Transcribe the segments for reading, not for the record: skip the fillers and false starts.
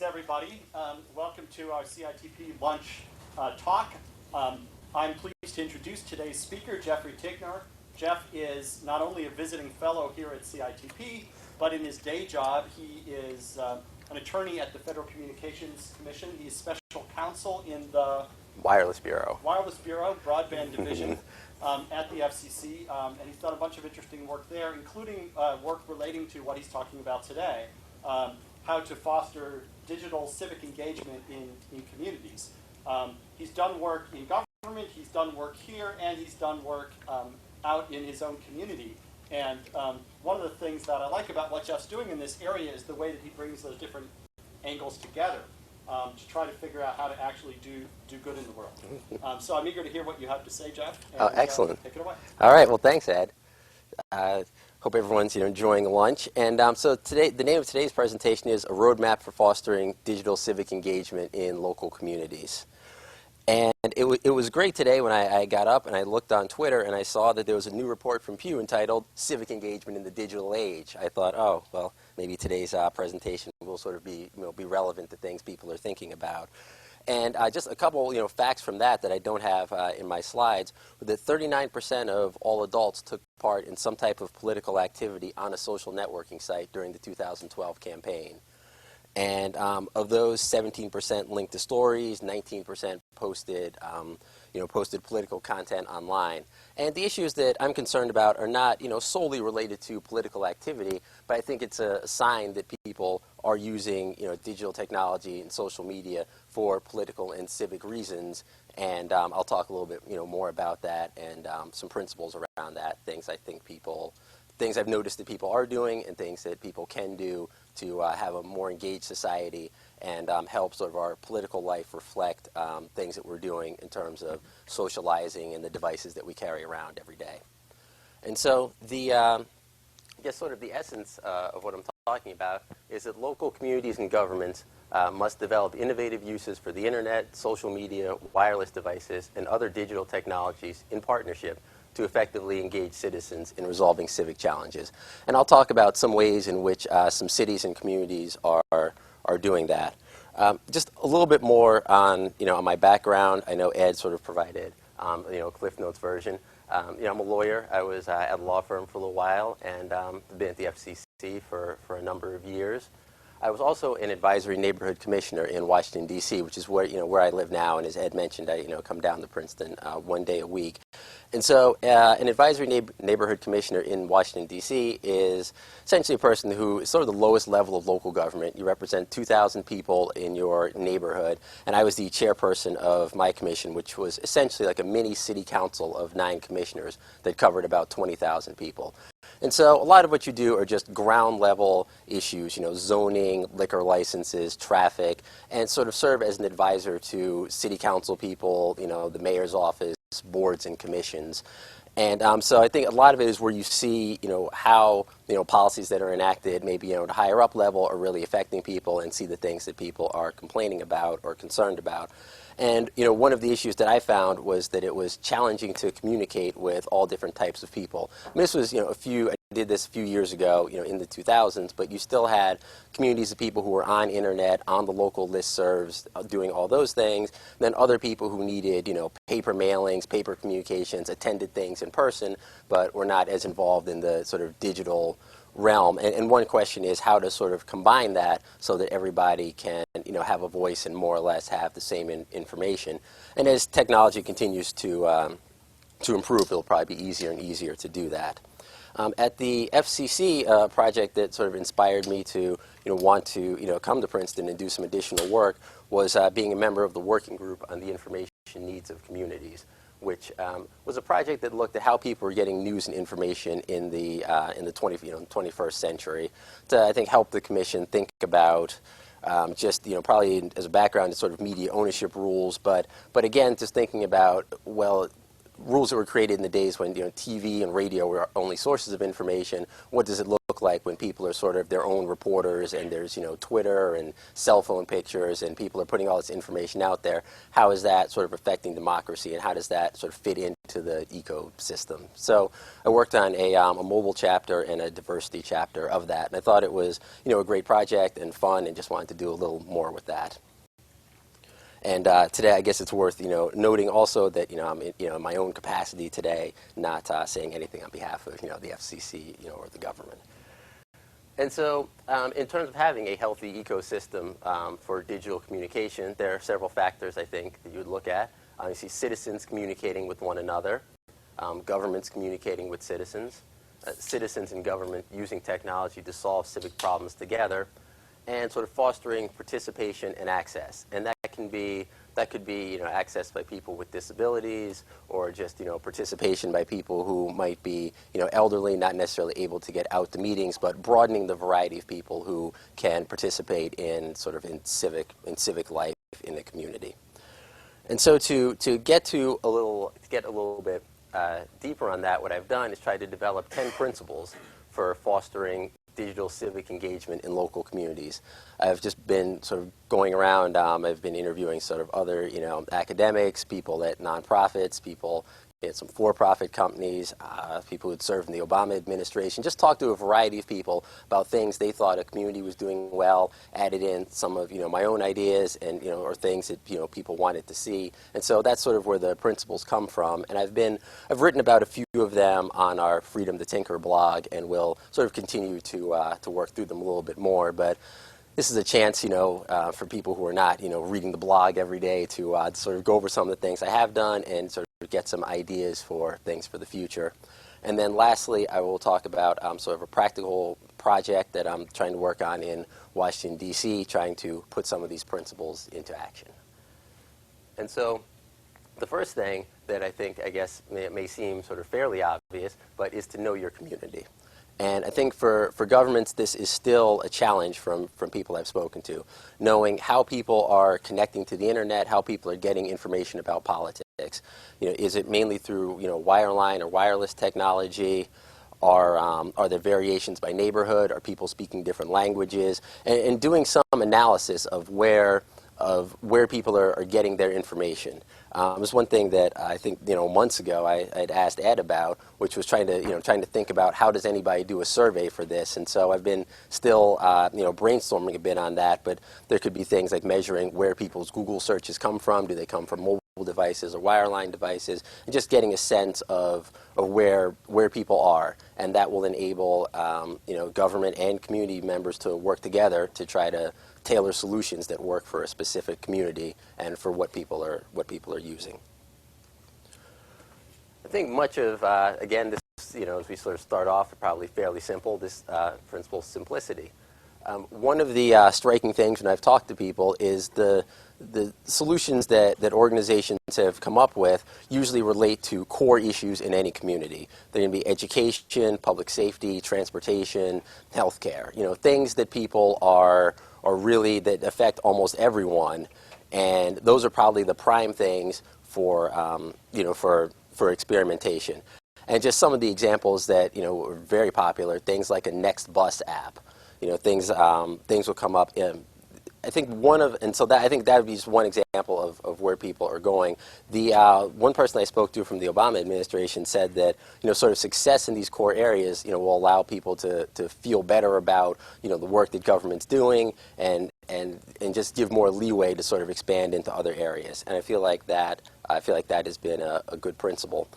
Greetings, everybody. Welcome to our CITP lunch talk. I'm pleased to introduce today's speaker, Jeffrey Tignor. Jeff is not only a visiting fellow here at CITP, but in his day job, he is an attorney at the Federal Communications Commission. He is Special Counsel in the Wireless Bureau. Wireless Bureau, Broadband Division at the FCC, and he's done a bunch of interesting work there, including work relating to what he's talking about today, how to foster digital civic engagement in communities. He's done work in government, he's done work here, and he's done work out in his own community. And one of the things that I like about what Jeff's doing in this area is the way that he brings those different angles together to try to figure out how to actually do good in the world. So I'm eager to hear what you have to say, Jeff. And, excellent. Take it away. All right. Well, thanks, Ed. Hope everyone's enjoying lunch. And so today, the name of today's presentation is A Roadmap for Fostering Digital Civic Engagement in Local Communities. And it was great today when I got up and I looked on Twitter and I saw that there was a new report from Pew entitled Civic Engagement in the Digital Age. I thought, oh, well, maybe today's presentation will sort of be relevant to things people are thinking about. And just a couple facts from that I don't have in my slides, that 39% of all adults took part in some type of political activity on a social networking site during the 2012 campaign. And of those, 17% linked to stories, 19% posted, posted political content online. And the issues that I'm concerned about are not, solely related to political activity, but I think it's a sign that people are using, digital technology and social media for political and civic reasons. And I'll talk a little bit, more about that and some principles around that, things I've noticed that people are doing and things that people can do to have a more engaged society and help sort of our political life reflect things that we're doing in terms of socializing and the devices that we carry around every day. And so I guess sort of the essence of what I'm talking about is that local communities and governments must develop innovative uses for the internet, social media, wireless devices, and other digital technologies in partnership to effectively engage citizens in resolving civic challenges. And I'll talk about some ways in which some cities and communities are doing that. Just a little bit more on my background. I know Ed sort of provided Cliff Notes version. I'm a lawyer. I was at a law firm for a little while and been at the FCC for a number of years. I was also an advisory neighborhood commissioner in Washington, D.C., which is where I live now. And as Ed mentioned, I come down to Princeton one day a week. And so an advisory neighborhood commissioner in Washington, D.C. is essentially a person who is sort of the lowest level of local government. You represent 2,000 people in your neighborhood. And I was the chairperson of my commission, which was essentially like a mini city council of 9 commissioners that covered about 20,000 people. And so a lot of what you do are just ground level issues, zoning, liquor licenses, traffic, and sort of serve as an advisor to city council people, the mayor's office, boards and commissions. And so I think a lot of it is where you see, how, policies that are enacted maybe, at a higher up level are really affecting people and see the things that people are complaining about or concerned about. And, one of the issues that I found was that it was challenging to communicate with all different types of people. And this was, I did this a few years ago, in the 2000s, but you still had communities of people who were on internet, on the local listservs, doing all those things. And then other people who needed, paper mailings, paper communications, attended things in person, but were not as involved in the sort of digital realm. And one question is how to sort of combine that so that everybody can, have a voice and more or less have the same information. And as technology continues to improve, it'll probably be easier and easier to do that. At the FCC, a project that sort of inspired me to want to come to Princeton and do some additional work was being a member of the working group on the information needs of communities, which was a project that looked at how people were getting news and information in the 21st century to, I think, help the commission think about just, probably as a background, sort of media ownership rules, but again, just thinking about, well, rules that were created in the days when TV and radio were only sources of information. What does it look like when people are sort of their own reporters and there's, Twitter and cell phone pictures and people are putting all this information out there? How is that sort of affecting democracy, and how does that sort of fit into the ecosystem? So I worked on a mobile chapter and a diversity chapter of that, and I thought it was, a great project and fun, and just wanted to do a little more with that. And today, I guess it's worth, noting also that, I'm in my own capacity today, not saying anything on behalf of, the FCC, or the government. And so, in terms of having a healthy ecosystem for digital communication, there are several factors, I think, that you would look at. You see citizens communicating with one another, governments communicating with citizens, citizens and government using technology to solve civic problems together, and sort of fostering participation and access. And that could be access by people with disabilities, or just participation by people who might be elderly, not necessarily able to get out to meetings, but broadening the variety of people who can participate in civic life in the community. And so to get a little bit deeper on that, what I've done is try to develop 10 principles for fostering digital civic engagement in local communities. I've just been sort of going around. I've been interviewing sort of other, academics, people at nonprofits, people at some for-profit companies, people who had served in the Obama administration. Just talked to a variety of people about things they thought a community was doing well. Added in some of my own ideas and or things that people wanted to see. And so that's sort of where the principles come from. And I've written about a few of them on our Freedom to Tinker blog, and we'll sort of continue to work through them a little bit more. But this is a chance, for people who are not, reading the blog every day to sort of go over some of the things I have done and sort of get some ideas for things for the future. And then lastly, I will talk about sort of a practical project that I'm trying to work on in Washington, D.C., trying to put some of these principles into action. And so the first thing that I guess may seem sort of fairly obvious, but is to know your community. And I think for governments, this is still a challenge from people I've spoken to, knowing how people are connecting to the internet, how people are getting information about politics. Is it mainly through wireline or wireless technology? Are there variations by neighborhood? Are people speaking different languages? And doing some analysis of where people are getting their information. It was one thing that I think months ago I'd asked Ed about, which was trying to think about how does anybody do a survey for this. And so I've been still brainstorming a bit on that. But there could be things like measuring where people's Google searches come from. Do they come from mobile devices or wireline devices? And just getting a sense of where people are, and that will enable government and community members to work together to try to tailor solutions that work for a specific community and for what people are using. I think much of again, this as we sort of start off, probably fairly simple. This principle, simplicity. One of the striking things when I've talked to people is the solutions that organizations have come up with usually relate to core issues in any community. They're going to be education, public safety, transportation, healthcare. Things that people are really that affect almost everyone, and those are probably the prime things for experimentation. And just some of the examples that were very popular, things like a Next Bus app. Things will come up. I think I think that would be just one example of where people are going. The one person I spoke to from the Obama administration said that sort of success in these core areas will allow people to feel better about the work that government's doing and just give more leeway to sort of expand into other areas. And I feel like that has been a good principle.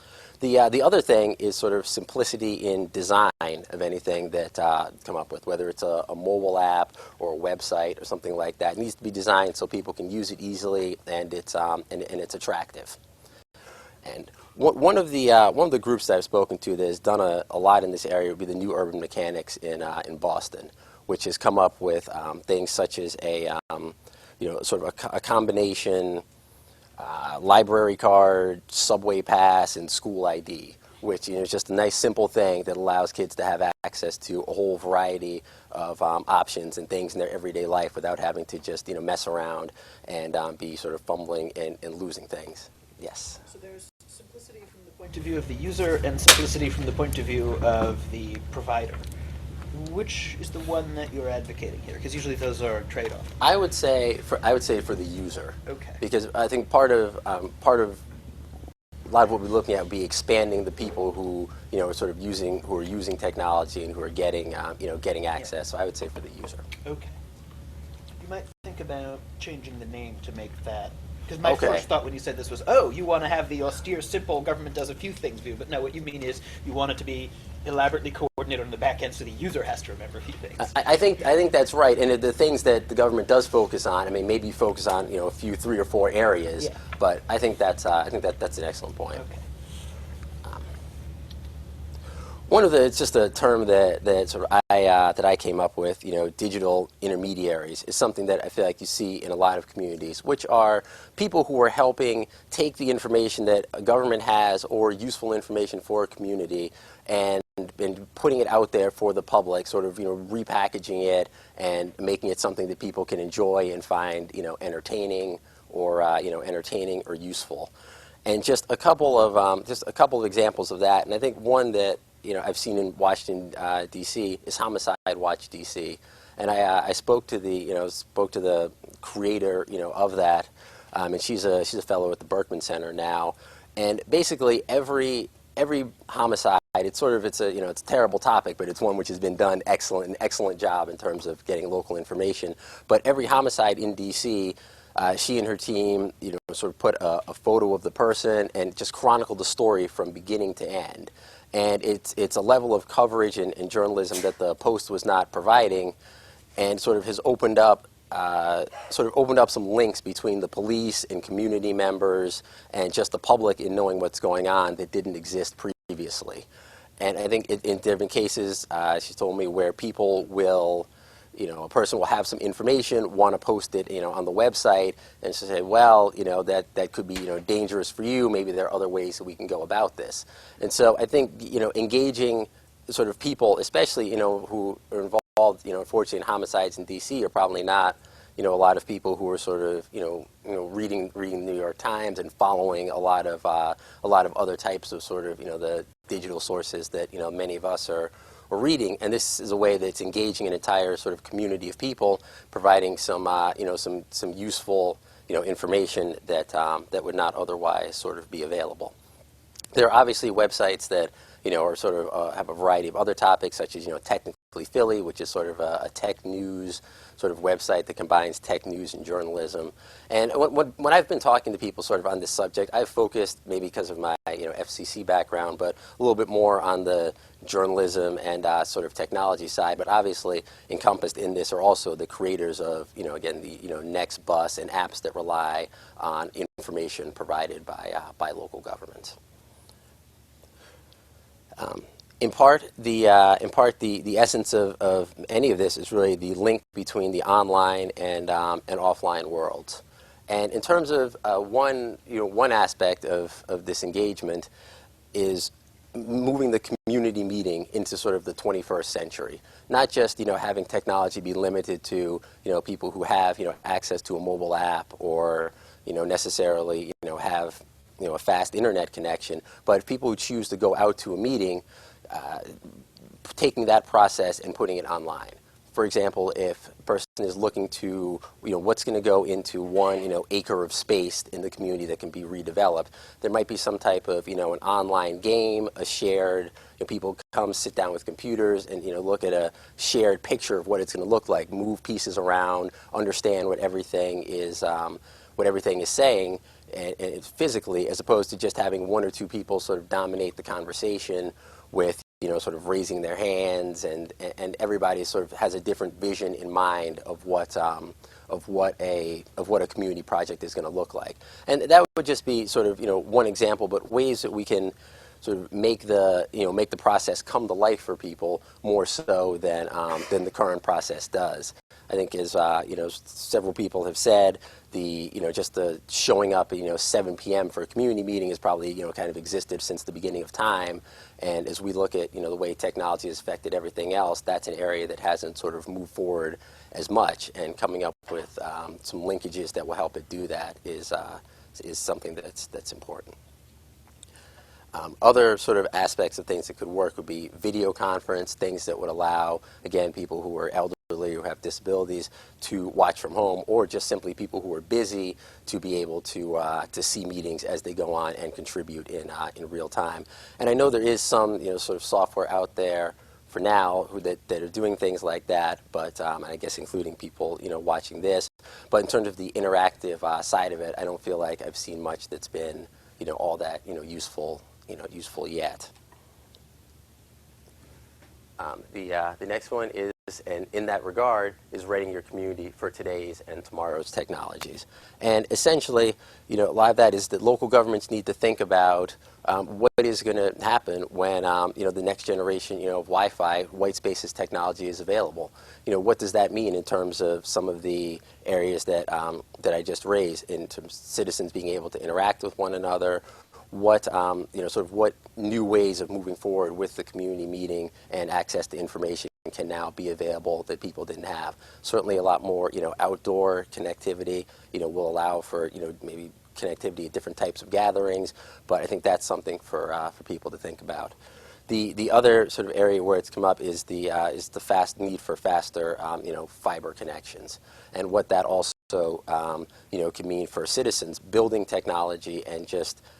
The other thing is sort of simplicity in design of anything that come up with, whether it's a mobile app or a website or something like that. It needs to be designed so people can use it easily and it's attractive. And one of the groups that I've spoken to that has done a lot in this area would be the New Urban Mechanics in Boston, which has come up with things such as sort of a combination library card, subway pass, and school ID, which is just a nice simple thing that allows kids to have access to a whole variety of options and things in their everyday life without having to just mess around and be sort of fumbling and losing things. Yes. So there's simplicity from the point of view of the user and simplicity from the point of view of the provider. Which is the one that you're advocating here? Because usually those are trade-off. I would say for the user. Okay. Because I think part of a lot of what we're looking at would be expanding the people who are sort of who are using technology and who are getting getting access. Yeah. So I would say for the user. Okay. You might think about changing the name to make that. Because my Okay. first thought when you said this was, oh, you want to have the austere, simple government does a few things view. But no, what you mean is you want it to be elaborately coordinated on the back end so the user has to remember a few things. I think that's right, and the things that the government does focus on, I mean, maybe focus on a few 3 or 4 areas, Yeah. but I think that's that's an excellent point. Okay. One of it's just a term that sort of that I came up with, digital intermediaries, is something that I feel like you see in a lot of communities, which are people who are helping take the information that a government has or useful information for a community and putting it out there for the public, sort of repackaging it and making it something that people can enjoy and find entertaining or entertaining or useful. And just a couple of examples of that, and I think one that I've seen in Washington D.C. is Homicide Watch Dc, and I spoke to the creator of that, and she's a fellow at the Berkman Center now, and basically every homicide, it's a terrible topic, but it's one which has been done an excellent job in terms of getting local information. But every homicide in D.C., she and her team, sort of put a photo of the person and just chronicled the story from beginning to end. And it's a level of coverage and journalism that the Post was not providing, and sort of has opened up some links between the police and community members and just the public in knowing what's going on that didn't exist previously. And I think in different cases, she told me, where people will, a person will have some information, want to post it, on the website, and she'll say, well, that could be, dangerous for you. Maybe there are other ways that we can go about this. And so I think, engaging sort of people, especially, who are involved, unfortunately, in homicides in D.C. are probably not, a lot of people who are sort of, reading the New York Times and following a lot of other types of sort of, the digital sources that, many of us are reading. And this is a way that's engaging an entire sort of community of people, providing some, some useful, information that that would not otherwise sort of be available. There are obviously websites that, are sort of have a variety of other topics, such as, Technically Philly, which is sort of a tech news sort of website that combines tech news and journalism. And when I've been talking to people sort of on this subject, I've focused, maybe because of my FCC background, but a little bit more on the journalism and sort of technology side. But obviously encompassed in this are also the creators of, again, the Next Bus and apps that rely on information provided by local governments. In part, the essence of any of this is really the link between the online and offline worlds. And in terms of one aspect of this engagement is moving the community meeting into sort of the 21st century. Not just having technology be limited to people who have access to a mobile app or necessarily have a fast internet connection, but people who choose to go out to a meeting, taking that process and putting it online. For example, if a person is looking to, what's going to go into one, acre of space in the community that can be redeveloped, there might be some type of, an online game, a shared, people come sit down with computers and, look at a shared picture of what it's going to look like, move pieces around, understand what everything is saying, and physically, as opposed to just having one or two people sort of dominate the conversation with, sort of raising their hands, and everybody sort of has a different vision in mind of what a community project is going to look like. And that would just be sort of one example, but ways that we can sort of make the process come to life for people more so than the current process does. I think, as several people have said, just the showing up at 7 p.m. for a community meeting has probably kind of existed since the beginning of time. And as we look at the way technology has affected everything else, that's an area that hasn't sort of moved forward as much. And coming up with some linkages that will help it do that is something that's important. Other sort of aspects of things that could work would be video conference, things that would allow, again, people who are elderly or have disabilities to watch from home, or just simply people who are busy to be able to see meetings as they go on and contribute in real time. And I know there is some sort of software out there for now that are doing things like that, but and I guess including people watching this. But in terms of the interactive side of it, I don't feel like I've seen much that's been all that useful yet. The next one is, and in that regard, is readying your community for today's and tomorrow's technologies. And essentially, a lot of that is that local governments need to think about what is going to happen when the next generation of Wi-Fi, white spaces technology is available. What does that mean in terms of some of the areas that that I just raised, in terms of citizens being able to interact with one another? What sort of what new ways of moving forward with the community meeting and access to information can now be available that people didn't have? Certainly, a lot more outdoor connectivity will allow for maybe connectivity at different types of gatherings, but I think that's something for people to think about. The other sort of area where it's come up is the fast need for faster fiber connections, and what that also can mean for citizens building technology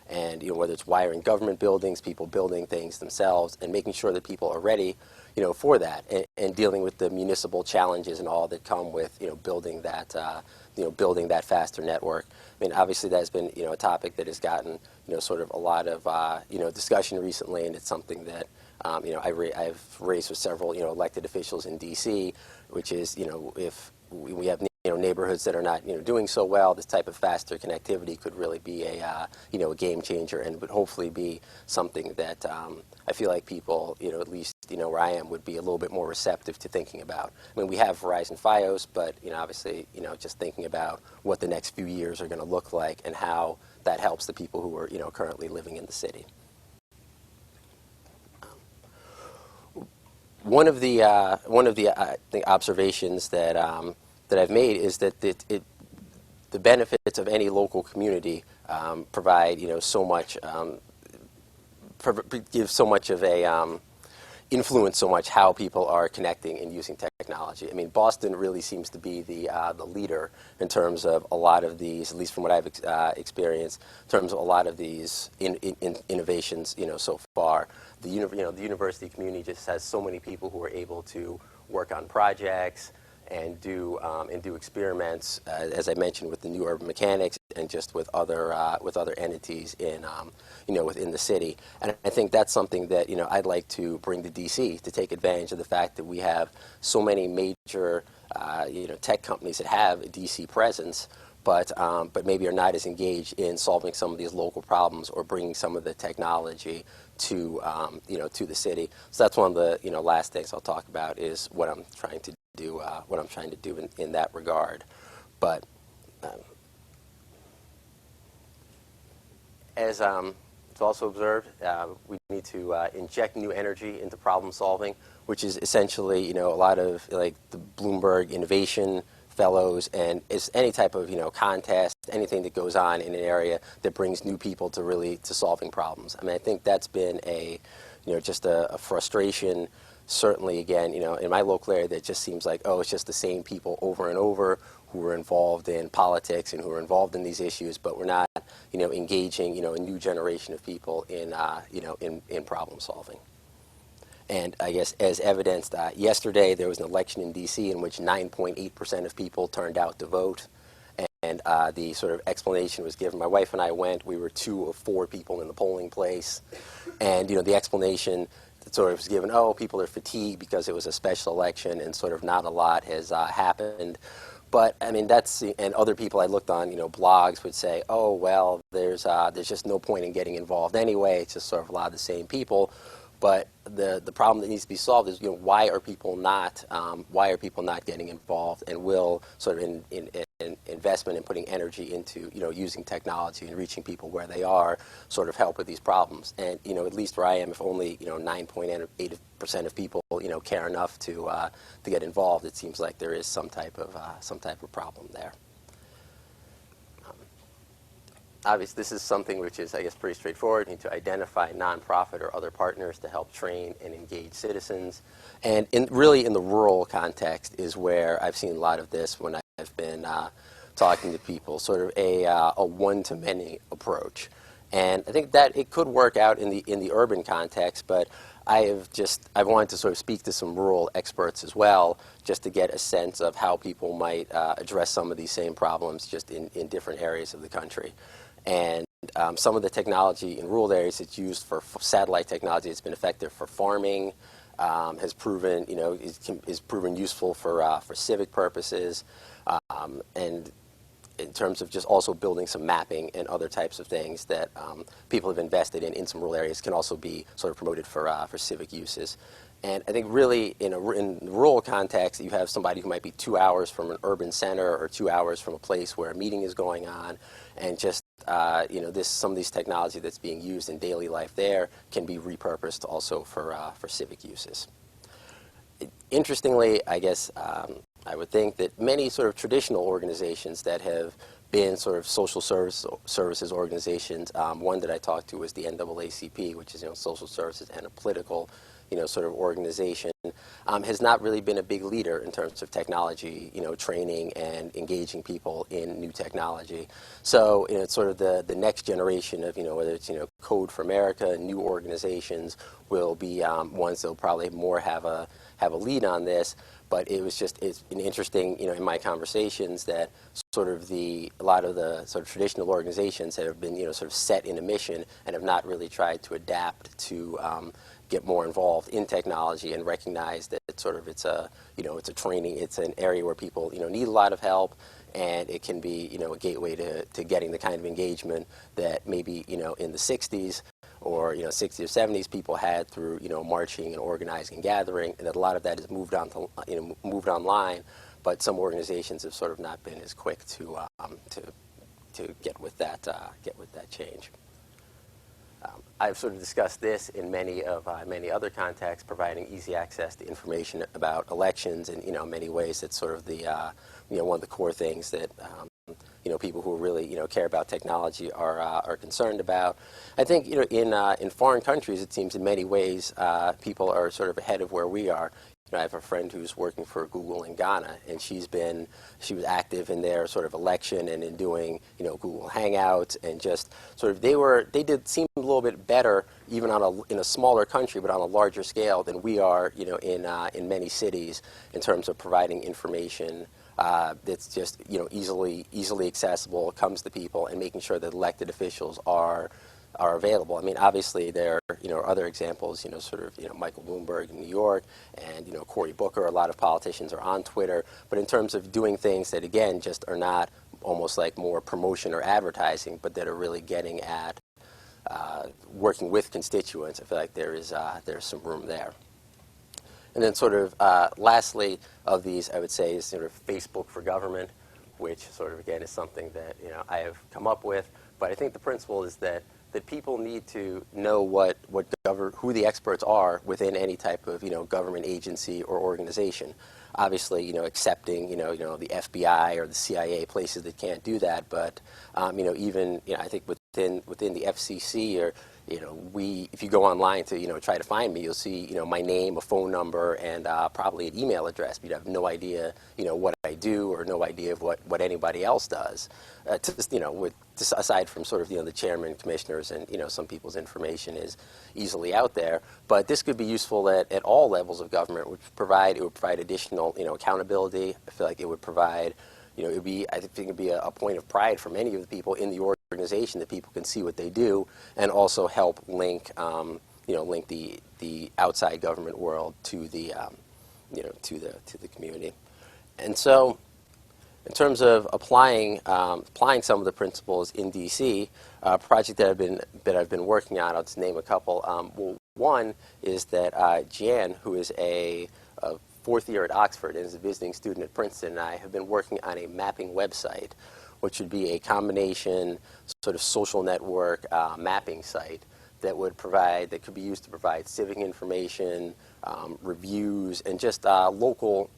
and whether it's wiring government buildings, people building things themselves, and making sure that people are ready for that, and dealing with the municipal challenges and all that come with building that faster network. I mean, obviously that's been a topic that has gotten sort of a lot of discussion recently, and it's something that I've raised with several elected officials in DC, which is if we have neighborhoods that are not doing so well, this type of faster connectivity could really be a game changer, and would hopefully be something that I feel like people at least where I am would be a little bit more receptive to thinking about. I mean, we have Verizon Fios, but obviously just thinking about what the next few years are going to look like and how that helps the people who are currently living in the city. One of the I think observations that I've made is that the benefits of any local community provide so much, give so much of a influence so much how people are connecting and using technology. I mean, Boston really seems to be the leader in terms of a lot of these, at least from what I've experienced, in terms of a lot of these innovations so far. The university community just has so many people who are able to work on projects and do experiments, as I mentioned, with the new urban mechanics and just with other entities in within the city. And I think that's something that I'd like to bring to DC, to take advantage of the fact that we have so many major tech companies that have a DC presence, but maybe are not as engaged in solving some of these local problems or bringing some of the technology to to the city. So that's one of the last things I'll talk about, is what I'm trying to do in that regard. But as it's also observed, we need to inject new energy into problem solving, which is essentially a lot of like the Bloomberg Innovation Fellows, and it's any type of contest, anything that goes on in an area that brings new people to solving problems. I mean, I think that's been a just a frustration. Certainly, again, in my local area, that just seems like, it's just the same people over and over who are involved in politics and who are involved in these issues, but we're not, engaging, a new generation of people in problem solving. And I guess as evidenced, yesterday there was an election in D.C. in which 9.8% of people turned out to vote. And the sort of explanation was given. My wife and I went. We were 2 of 4 people in the polling place. And, the explanation sort of was given, people are fatigued because it was a special election and sort of not a lot has happened. But, I mean, and other people I looked on, blogs would say, well, there's just no point in getting involved anyway. It's just sort of a lot of the same people. But the problem that needs to be solved is, why are people not getting involved, and will sort of in investment and putting energy into using technology and reaching people where they are sort of help with these problems. And at least where I am, if only 9.8% of people care enough to get involved, it seems like there is some type of problem there. obviously, this is something which is, I guess, pretty straightforward. You need to identify nonprofit or other partners to help train and engage citizens. And really in the rural context is where I've seen a lot of this when I've been talking to people, sort of a one-to-many approach. And I think that it could work out in the urban context, but I wanted to sort of speak to some rural experts as well, just to get a sense of how people might address some of these same problems just in different areas of the country. And some of the technology in rural areas that's used for satellite technology has been effective for farming, has proven, is proven useful for civic purposes, and in terms of just also building some mapping and other types of things that people have invested in some rural areas can also be sort of promoted for civic uses. And I think really in the rural context, you have somebody who might be 2 hours from an urban center or 2 hours from a place where a meeting is going on, and just some of these technology that's being used in daily life there can be repurposed also for civic uses. Interestingly, I guess I would think that many sort of traditional organizations that have been sort of social services organizations, one that I talked to was the NAACP, which is social services and a political sort of organization, has not really been a big leader in terms of technology, training and engaging people in new technology. So it's sort of the next generation of, whether it's, Code for America, new organizations will be ones that will probably more have a lead on this. But it's been interesting, in my conversations that sort of a lot of the sort of traditional organizations that have been, sort of set in a mission and have not really tried to adapt to get more involved in technology and recognize that it's a training, it's an area where people, need a lot of help, and it can be, a gateway to getting the kind of engagement that maybe, in the 60s or 60s or 70s people had through marching and organizing and gathering, and that a lot of that has moved online, but some organizations have sort of not been as quick to get with that change. I've sort of discussed this in many other contexts, providing easy access to information about elections, and many ways that's sort of the one of the core things that people who really care about technology are concerned about. I think in foreign countries, it seems in many ways people are sort of ahead of where we are. I have a friend who's working for Google in Ghana, and she was active in their sort of election and in doing Google Hangouts, and just sort of they did seem a little bit better even in a smaller country, but on a larger scale than we are in many cities in terms of providing information that's just easily accessible, comes to people, and making sure that elected officials are available. I mean, obviously there are other examples, Michael Bloomberg in New York, and Cory Booker. A lot of politicians are on Twitter, but in terms of doing things that again just are not almost like more promotion or advertising, but that are really getting at working with constituents, I feel like there's some room there. And then sort of lastly of these, I would say, is sort of Facebook for government, which sort of again is something that I have come up with. But I think the principle is that people need to know who the experts are within any type of government agency or organization. Obviously, accepting the FBI or the CIA, places that can't do that. But even I think within the FCC, or if you go online to try to find me, you'll see my name, a phone number, and probably an email address. But you'd have no idea what I do, or no idea of what anybody else does. Aside from sort of the chairman, commissioners, and some people's information is easily out there. But this could be useful at all levels of government. It would provide additional accountability. I feel like it would provide I think it'd be a point of pride for many of the people in the organization that people can see what they do, and also help link the outside government world to the to the community. And so, in terms of applying some of the principles in DC, a project that I've been working on, I'll just name a couple. One is that Jan, who is a fourth year at Oxford and is a visiting student at Princeton, and I have been working on a mapping website, which would be a combination sort of social network mapping site that could be used to provide civic information, reviews, and just local,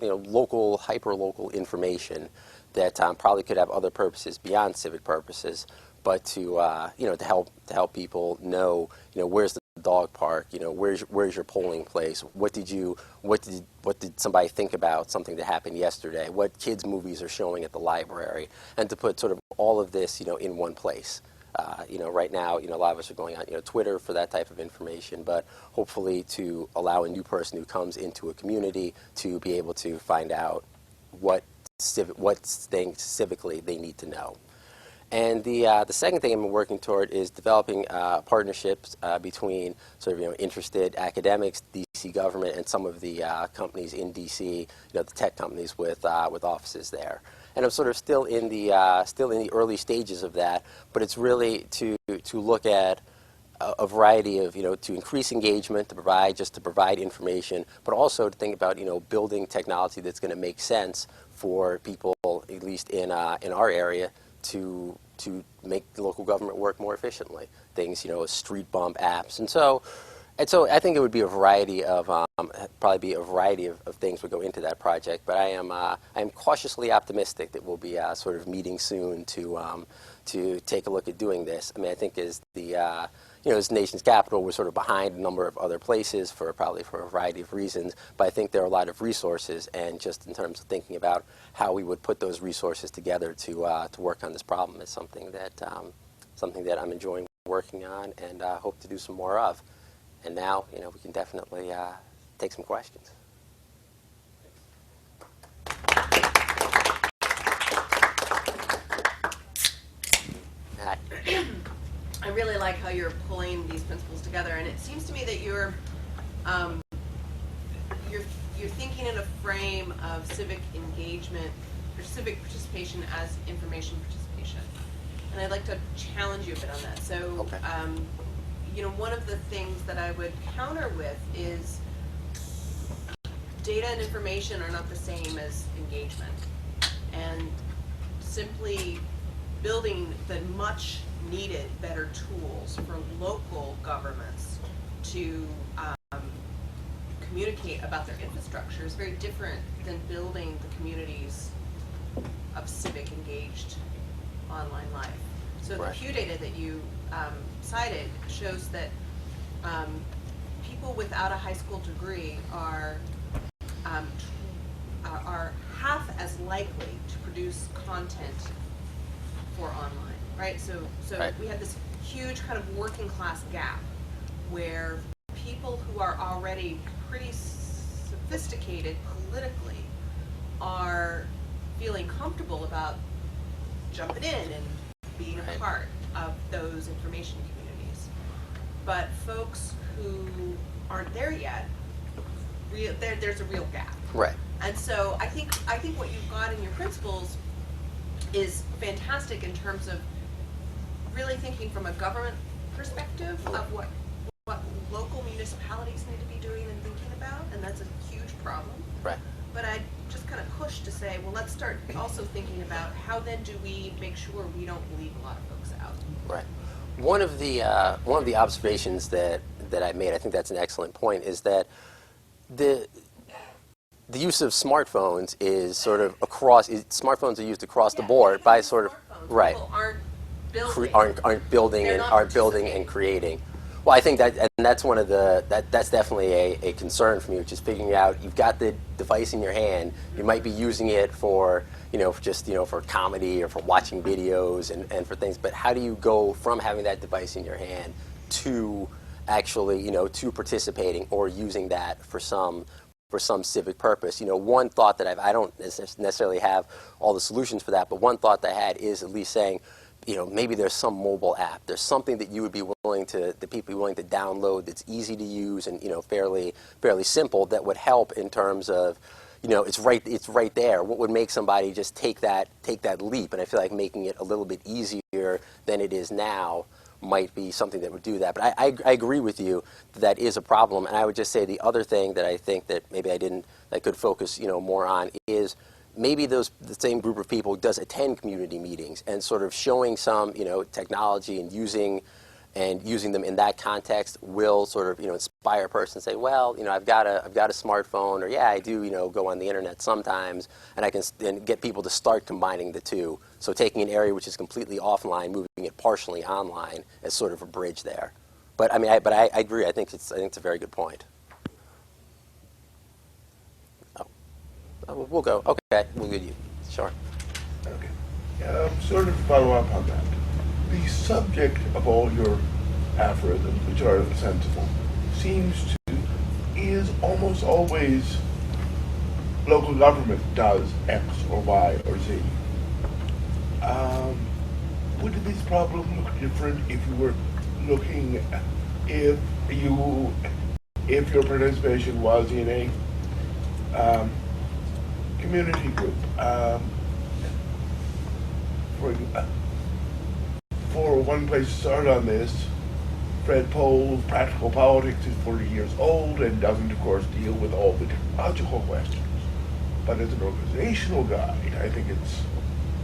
hyper-local information that probably could have other purposes beyond civic purposes, but to to help people know where's the dog park, where's your polling place, what did somebody think about something that happened yesterday, what kids movies are showing at the library, and to put sort of all of this in one place. Right now, a lot of us are going on, Twitter for that type of information, but hopefully to allow a new person who comes into a community to be able to find out what things civically they need to know. And the second thing I'm working toward is developing partnerships between sort of interested academics, DC government, and some of the companies in DC, the tech companies with offices there. And I'm sort of still in the early stages of that, but it's really to look at a variety of to increase engagement, to provide information, but also to think about building technology that's going to make sense for people, at least in our area, to make the local government work more efficiently. Things, street bump apps, and so I think it would be a variety of things would go into that project. But I am cautiously optimistic that we'll be sort of meeting soon to take a look at doing this. I mean, I think as as the nation's capital, we're sort of behind a number of other places probably for a variety of reasons, but I think there are a lot of resources, and just in terms of thinking about how we would put those resources together to work on this problem is something that I'm enjoying working on and hope to do some more of. And now, we can definitely take some questions. Hi. I really like how you're pulling these principles together, and it seems to me that you're thinking in a frame of civic engagement or civic participation as information participation. And I'd like to challenge you a bit on that. So, okay. One of the things that I would counter with is data and information are not the same as engagement, and simply building the much needed better tools for local governments to communicate about their infrastructure is very different than building the communities of civic engaged online life. So right. The Pew data that you cited shows that people without a high school degree are half as likely to produce content for online. Right, so right. We have this huge kind of working class gap where people who are already pretty sophisticated politically are feeling comfortable about jumping in and being a part of those information communities. But folks who aren't there yet, there's a real gap. Right. And so I think what you've got in your principles is fantastic in terms of really thinking from a government perspective of what local municipalities need to be doing and thinking about, and that's a huge problem. Right. But I just kind of push to say, well, let's start also thinking about how then do we make sure we don't leave a lot of folks out. Right. One of the observations that I made, I think that's an excellent point, is that the use of smartphones is sort of smartphones are used across the board by sort of right. People aren't building and creating. Well, I think that's one of that's definitely a concern for me, which is figuring out you've got the device in your hand, you might be using it for for comedy or for watching videos and for things, but how do you go from having that device in your hand to actually to participating or using that for some civic purpose? One thought that I don't necessarily have all the solutions for that, but one thought that I had is at least saying, maybe there's some mobile app. There's something that you would be willing to download that's easy to use and fairly simple that would help in terms of it's right there. What would make somebody just take that leap? And I feel like making it a little bit easier than it is now might be something that would do that. But I agree with you that is a problem. And I would just say the other thing that I think that maybe I could focus more on is maybe the same group of people does attend community meetings and sort of showing some technology and using them in that context will sort of inspire a person to say, well, I've got a smartphone, or yeah, I do go on the internet sometimes, and I can get people to start combining the two. So taking an area which is completely offline, moving it partially online as sort of a bridge there. But I mean, I agree. I think it's a very good point. We'll go. Okay, we'll get you. Sure. Okay. Sort of follow up on that. The subject of all your aphorisms, which are sensible, is almost always local government does X or Y or Z. Would this problem look different if you were looking, if your participation was in a community group? For one place to start on this, Fred Pohl's Practical Politics is 40 years old and doesn't, of course, deal with all the technological questions. But as an organizational guide, I think it's...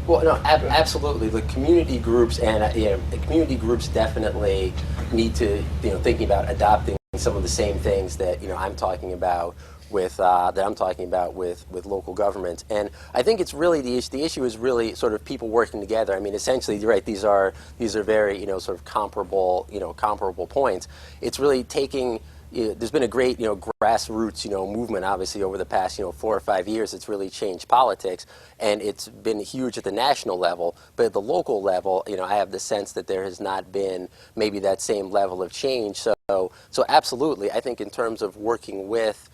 Well, no, absolutely. The community groups community groups definitely need to, thinking about adopting some of the same things that I'm talking about with with local governments. And I think it's really the issue is really sort of people working together. I mean, essentially, you're right. These are very sort of comparable points. It's really taking. There's been a great grassroots movement obviously over the past 4 or 5 years. It's really changed politics, and it's been huge at the national level. But at the local level, I have the sense that there has not been maybe that same level of change. So absolutely, I think in terms of working with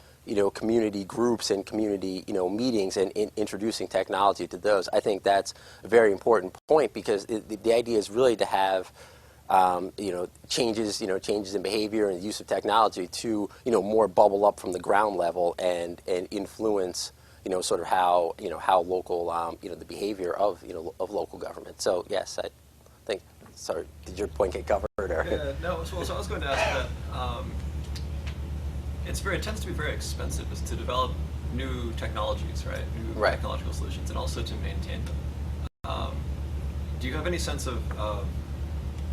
community groups and community, meetings and introducing technology to those. I think that's a very important point because the idea is really to have, changes in behavior and use of technology to, more bubble up from the ground level and influence, sort of how local, the behavior of local government. So yes, I think. Sorry, did your point get covered? Or? No. So I was going to ask that. It tends to be very expensive to develop new technologies, right? New technological solutions, and also to maintain them. Do you have any sense of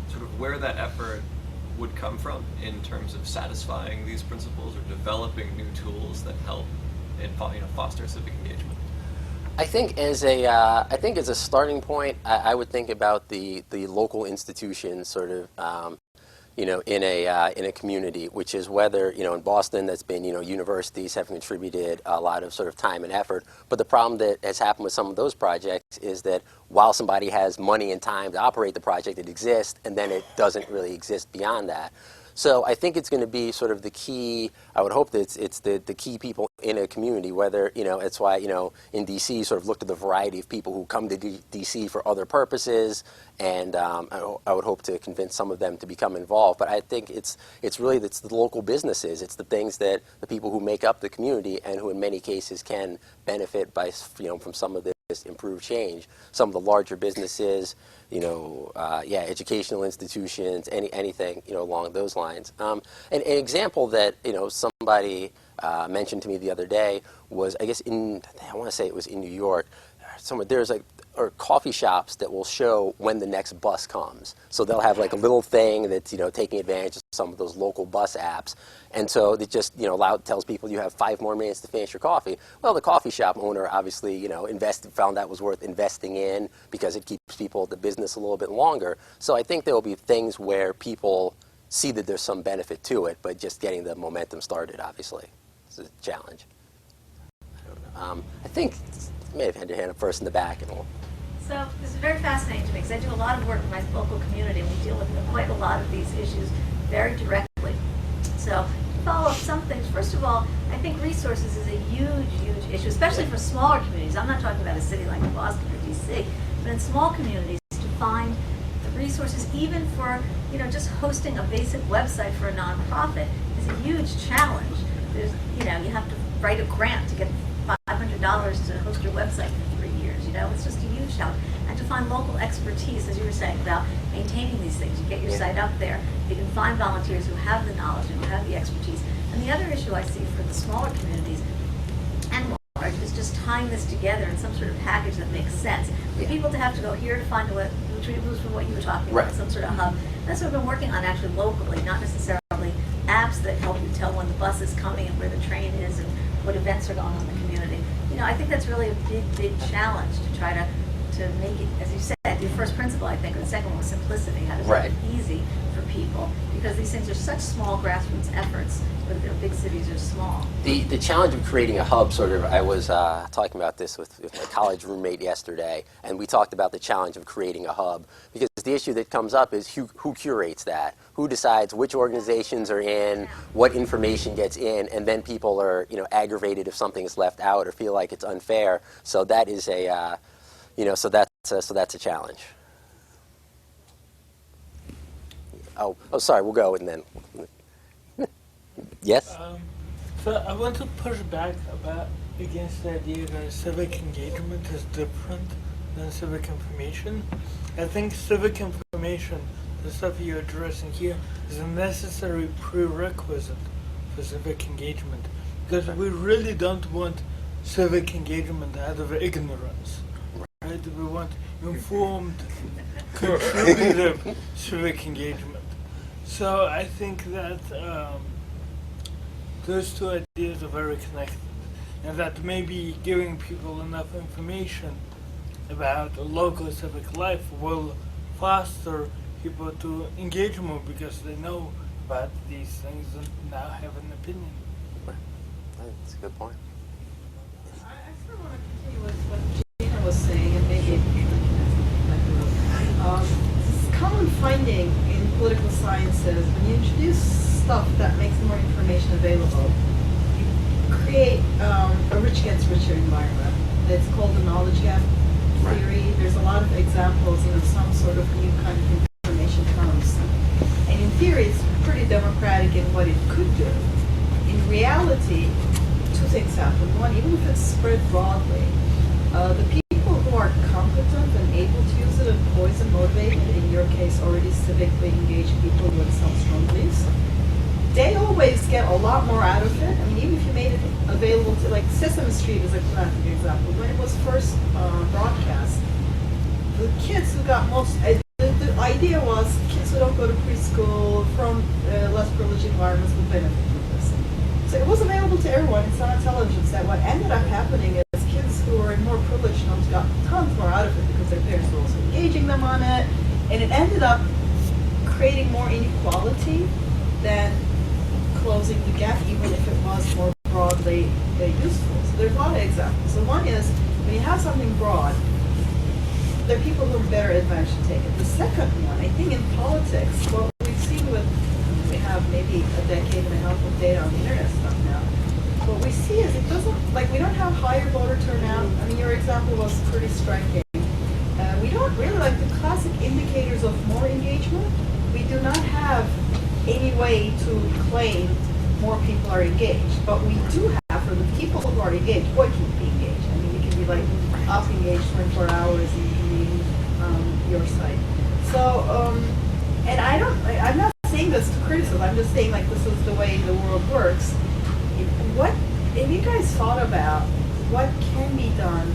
sort of where that effort would come from in terms of satisfying these principles or developing new tools that help in foster civic engagement? I think as a starting point, I would think about the local institutions sort of. In a community, which is whether, in Boston, that's been, universities have contributed a lot of sort of time and effort. But the problem that has happened with some of those projects is that while somebody has money and time to operate the project, it exists, and then it doesn't really exist beyond that. So I think it's going to be sort of the key, I would hope that it's the key people in a community, whether, it's why, in D.C. sort of looked at the variety of people who come to D.C. for other purposes, and I would hope to convince some of them to become involved. But I think it's really the local businesses, it's the things that the people who make up the community and who in many cases can benefit by, from some of this improved change. Some of the larger businesses, educational institutions, anything, along those lines. And an example that, somebody mentioned to me the other day was, I guess I want to say it was in New York, somewhere there's coffee shops that will show when the next bus comes. So they'll have like a little thing that's, taking advantage of some of those local bus apps. And so it just, tells people you have 5 more minutes to finish your coffee. Well, the coffee shop owner obviously, found that was worth investing in because it keeps people at the business a little bit longer. So I think there will be things where people see that there's some benefit to it, but just getting the momentum started, obviously, is a challenge. I don't know. I think you may have had your hand up first in the back. So this is very fascinating to me because I do a lot of work in my local community and we deal with quite a lot of these issues very directly. So to follow up some things, first of all, I think resources is a huge, huge issue, especially for smaller communities. I'm not talking about a city like Boston or DC, but in small communities to find the resources, even for just hosting a basic website for a nonprofit is a huge challenge. There's you have to write a grant to get $500 to host your website for 3 years. It's just a huge challenge. And to find local expertise, as you were saying, about maintaining these things. You get your site up there. You can find volunteers who have the knowledge and who have the expertise. And the other issue I see for the smaller communities and large is just tying this together in some sort of package that makes sense. For people to have to go here to find which was from what you were talking about, some sort of hub. That's what we've been working on actually locally, not necessarily apps that help you tell when the bus is coming and where the train is and what events are going on in the community. I think that's really a big, big challenge to try to make it, as you said, your first principle, I think, and the second one was simplicity, how to make Right. it easy for people, because these things are such small grassroots efforts, whether they're big cities or small. The challenge of creating a hub, sort of, I was talking about this with my college roommate yesterday, and we talked about the challenge of creating a hub, because the issue that comes up is who curates that, who decides which organizations are in, what information gets in, and then people are, aggravated if something is left out or feel like it's unfair. So that is a, so that's a challenge. Oh, sorry, we'll go and then. Yes? So I want to push back against the idea that civic engagement is different than civic information. I think civic information, the stuff you're addressing here, is a necessary prerequisite for civic engagement, because we really don't want civic engagement out of ignorance. Right? We want informed, contributive civic engagement. So I think that those two ideas are very connected, and that maybe giving people enough information about local civic life will foster people to engage more because they know about these things and now have an opinion. That's a good point. I sort of want to continue with what Gina was saying, and maybe it's a common finding in political sciences when you introduce stuff that makes more information available, you create a rich gets richer environment. It's called the knowledge gap theory. There's a lot of examples, some sort of new kind of information comes. And in theory, it's pretty democratic in what it could do. In reality, two things happen. One, even if it's spread broadly, the people who are competent and able to use it and poised and motivated, in your case already civically engaged people with some strong beliefs, they always get a lot more out of it. I mean, even if you made it available to, like Sesame Street is a classic example. When it was first broadcast, the kids who got most, the idea was kids who don't go to preschool from less privileged environments would benefit from this. So it was available to everyone. It's on a television set. What ended up happening is kids who were in more privileged homes got tons more out of it because their parents were also engaging them on it. And it ended up creating more inequality than closing the gap, even if it was more broadly useful. So there's a lot of examples. So one is, when you have something broad, there are people who are better advantage to take it. The second one, I think in politics, what we've seen with, we have maybe a decade and a half of data on the internet stuff now. What we see is it doesn't, like we don't have higher voter turnout. I mean, your example was pretty striking. We don't really, like the classic indicators of more engagement, we do not have any way to claim more people are engaged. But we do have, for the people who are engaged, boy, can you be engaged. I mean, you can be like up engaged 24 hours in your site. So, and I'm not saying this to criticize, I'm just saying like this is the way the world works. What, have you guys thought about what can be done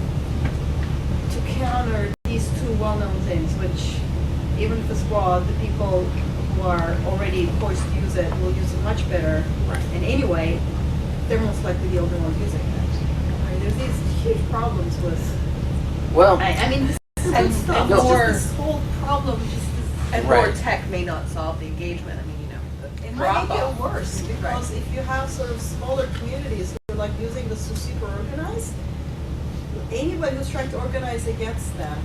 to counter these two well-known things, which even if it's broad, the people who are already poised to use it will use it much better. Right. And anyway, they're most likely the only ones using it. Right? There's these huge problems with. Well, I mean, this is good stuff. and more- It's just this whole problem. And Right. more tech may not solve the engagement. I mean, It might make drop-off. it worse because if you have sort of smaller communities who are like using this to super organize, anybody who's trying to organize against them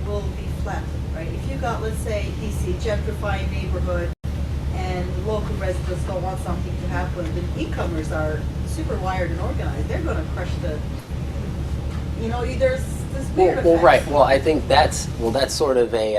will be flattened, right? If you got, let's say, DC, gentrifying neighborhood, and local residents don't want something to happen, the e-commerce are super wired and organized. They're going to crush the, there's this weird well, effect. right. Well, I think that's sort of a,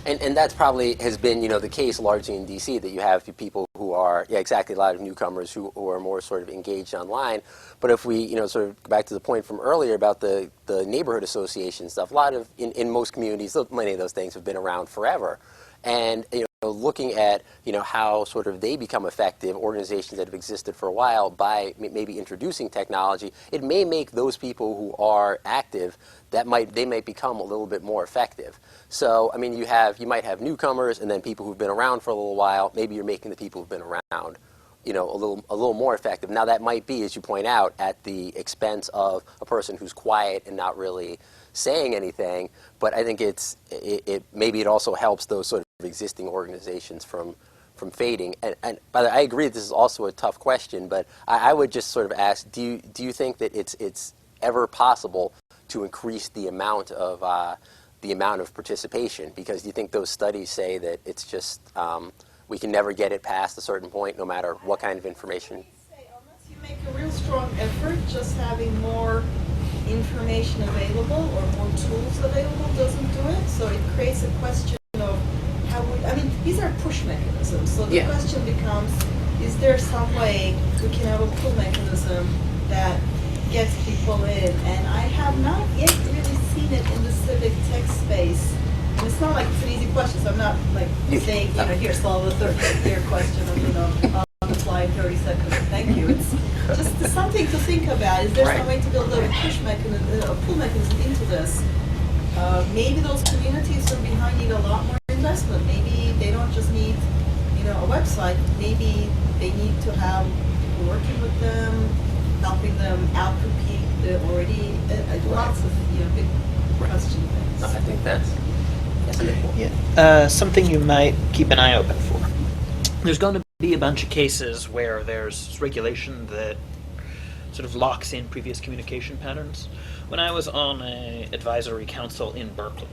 and that's probably has been, the case largely in DC, that you have people who are, exactly, a lot of newcomers who are more sort of engaged online. But if we, sort of go back to the point from earlier about the neighborhood association stuff, a lot of, in most communities, many of those things have been around forever. And, looking at, how sort of they become effective, organizations that have existed for a while, by maybe introducing technology, it may make those people who are active, they might become a little bit more effective. So, I mean, you might have newcomers and then people who've been around for a little while. Maybe you're making the people who've been around a little more effective. Now that might be, as you point out, at the expense of a person who's quiet and not really saying anything. But I think maybe it also helps those sort of existing organizations from fading. And by the way, I agree this is also a tough question, but I would just sort of ask, do you think that it's ever possible to increase the amount of participation? Because do you think those studies say that it's just we can never get it past a certain point, no matter what kind of information? Unless you make a real strong effort, just having more information available or more tools available doesn't do it. So it creates a question of how these are push mechanisms. So the question becomes, is there some way we can have a pull mechanism that gets people in? And I have not yet really seen it in the civic tech space. And it's not like it's an easy question, so I'm not like saying, here, solve the 30-year question of, on the fly in 30 seconds. Thank you. It's just something to think about. Is there some way to build a push mechanism, a pull mechanism into this? Maybe those communities from behind need a lot more investment. Maybe they don't just need, a website. Maybe they need to have people working with them, helping them out-compete the already lots of big question things. No, I think that's an important. Something you might keep an eye open for. There's going to be a bunch of cases where there's regulation that sort of locks in previous communication patterns. When I was on an advisory council in Berkeley,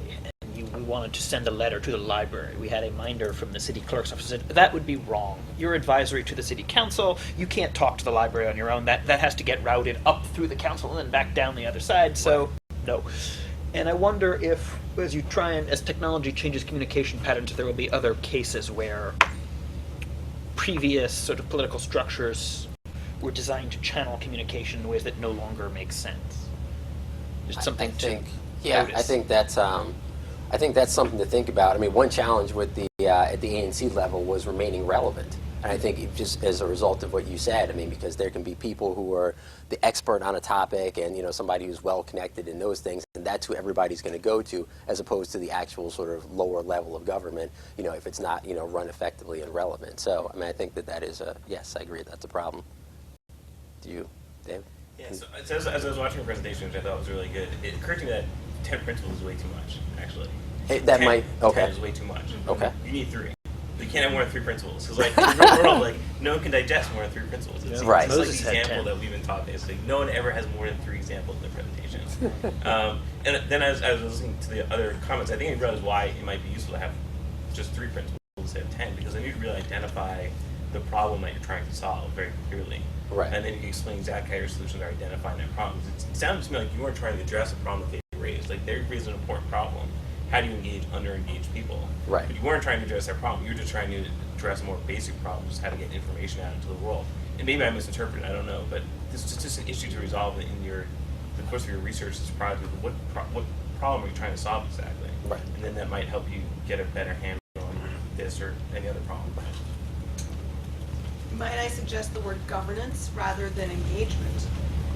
and we wanted to send a letter to the library, we had a minder from the city clerk's office that said, that would be wrong. You're advisory to the city council. You can't talk to the library on your own. That has to get routed up through the council and then back down the other side. So, no. And I wonder if, as technology changes communication patterns, there will be other cases where previous sort of political structures were designed to channel communication in ways that no longer make sense. Just something notice. I think that's something to think about. I mean, one challenge with at the ANC level was remaining relevant. And I think just as a result of what you said, because there can be people who are the expert on a topic and, somebody who's well connected in those things, and that's who everybody's going to go to, as opposed to the actual sort of lower level of government, if it's not, run effectively and relevant. So, I think that is yes, I agree, that's a problem. Do you, Dave? Yeah, so as I was watching your presentation, which I thought was really good, it occurred to me that 10 principles is way too much, actually. 10 is way too much. Okay. You need 3. You can't have more than 3 principles. Because, in the real world, no one can digest more than 3 principles. It's right. It's like the example that we've been taught, basically. No one ever has more than 3 examples in their presentation. And then as I was listening to the other comments, I think I realized why it might be useful to have just 3 principles instead of 10, because then you really identify the problem that you're trying to solve very clearly. Right. And then you can explain exactly how your solutions are identifying that problem. It sounded to me like you weren't trying to address a problem that they raised. Like, they raised an important problem. How do you engage under-engaged people? Right. But you weren't trying to address that problem. You were just trying to address a more basic problem, just how to get information out into the world. And maybe I misinterpreted, I don't know, but this is just an issue to resolve in the course of your research. This project. What problem are you trying to solve exactly? Right. And then that might help you get a better handle on this or any other problem. Might I suggest the word governance rather than engagement?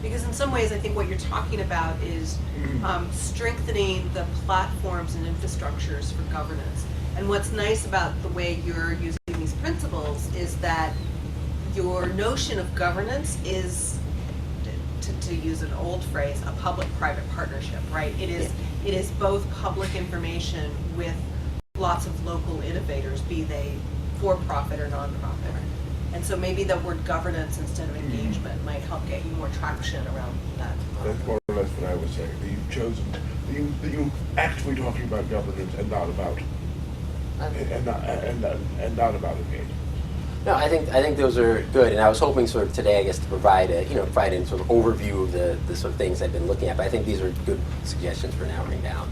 Because in some ways, I think what you're talking about is strengthening the platforms and infrastructures for governance. And what's nice about the way you're using these principles is that your notion of governance is, to use an old phrase, a public-private partnership, right? It is both public information with lots of local innovators, be they for-profit or non-profit. And so maybe the word governance instead of engagement might help get you more traction around that. That's more or less what I was saying. That you've chosen, that you actually talking about governance and not about not about engagement. No, I think those are good, and I was hoping sort of today, I guess, to provide a sort of overview of the sort of things I've been looking at. But I think these are good suggestions for narrowing down.